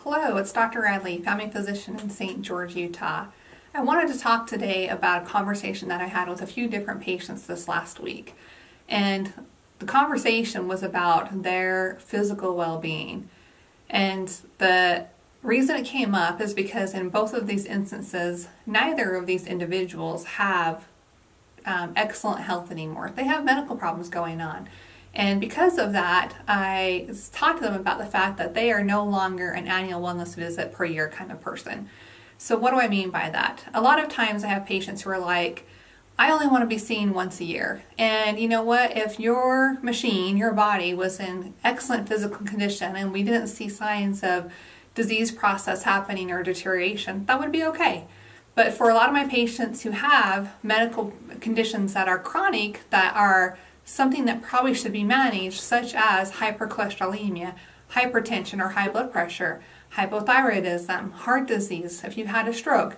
Hello, it's Dr. Radley, family physician in St. George, Utah. I wanted to talk today about a conversation that I had with a few different patients this last week. And the conversation was about their physical well-being. And the reason it came up is because in both of these instances, neither of these individuals have excellent health anymore. They have medical problems going on. And because of that, I talked to them about the fact that they are no longer an annual wellness visit per year kind of person. So what do I mean by that? A lot of times I have patients who are like, I only want to be seen once a year. And you know what? If your machine, your body was in excellent physical condition and we didn't see signs of disease process happening or deterioration, that would be okay. But for a lot of my patients who have medical conditions that are chronic, that are something that probably should be managed, such as hypercholesterolemia, hypertension or high blood pressure, hypothyroidism, heart disease, if you've had a stroke,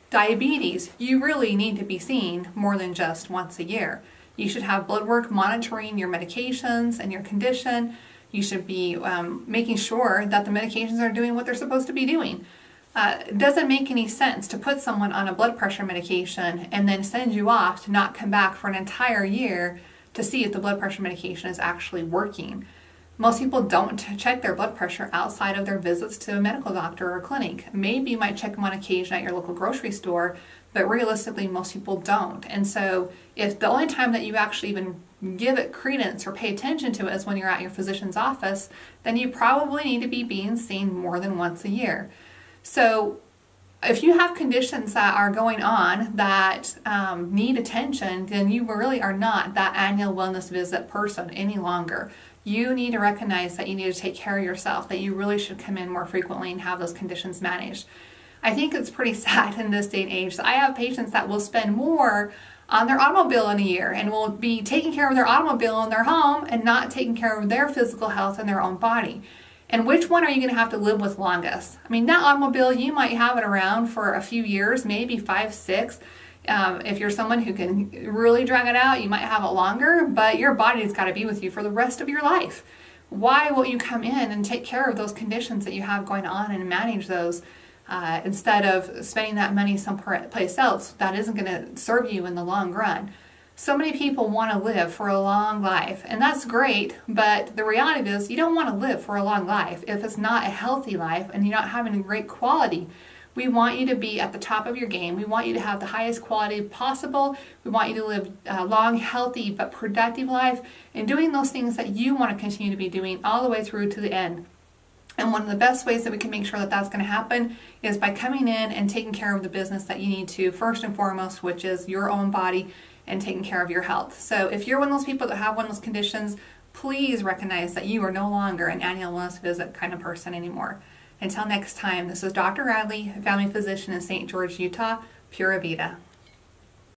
diabetes, you really need to be seen more than just once a year. You should have blood work monitoring your medications and your condition. You should be making sure that the medications are doing what they're supposed to be doing. It doesn't make any sense to put someone on a blood pressure medication and then send you off to not come back for an entire year to see if the blood pressure medication is actually working. Most people don't check their blood pressure outside of their visits to a medical doctor or clinic. Maybe you might check them on occasion at your local grocery store, but realistically most people don't. And so if the only time that you actually even give it credence or pay attention to it is when you're at your physician's office, then you probably need to be being seen more than once a year. So if you have conditions that are going on that need attention, then you really are not that annual wellness visit person any longer. You need to recognize that you need to take care of yourself, that you really should come in more frequently and have those conditions managed. I think it's pretty sad in this day and age. I have patients that will spend more on their automobile in a year and will be taking care of their automobile in their home and not taking care of their physical health in their own body. And which one are you going to have to live with longest? I mean, that automobile, you might have it around for a few years, maybe 5, 6. If you're someone who can really drag it out, you might have it longer, but your body's got to be with you for the rest of your life. Why won't you come in and take care of those conditions that you have going on and manage those instead of spending that money someplace else that isn't going to serve you in the long run? So many people want to live for a long life, and that's great, but the reality is you don't want to live for a long life if it's not a healthy life and you're not having a great quality. We want you to be at the top of your game. We want you to have the highest quality possible. We want you to live a long, healthy, but productive life and doing those things that you want to continue to be doing all the way through to the end. And one of the best ways that we can make sure that that's going to happen is by coming in and taking care of the business that you need to, first and foremost, which is your own body and taking care of your health. So if you're one of those people that have one of those conditions, please recognize that you are no longer an annual wellness visit kind of person anymore. Until next time, this is Dr. Radley, family physician in St. George, Utah. Pura Vida.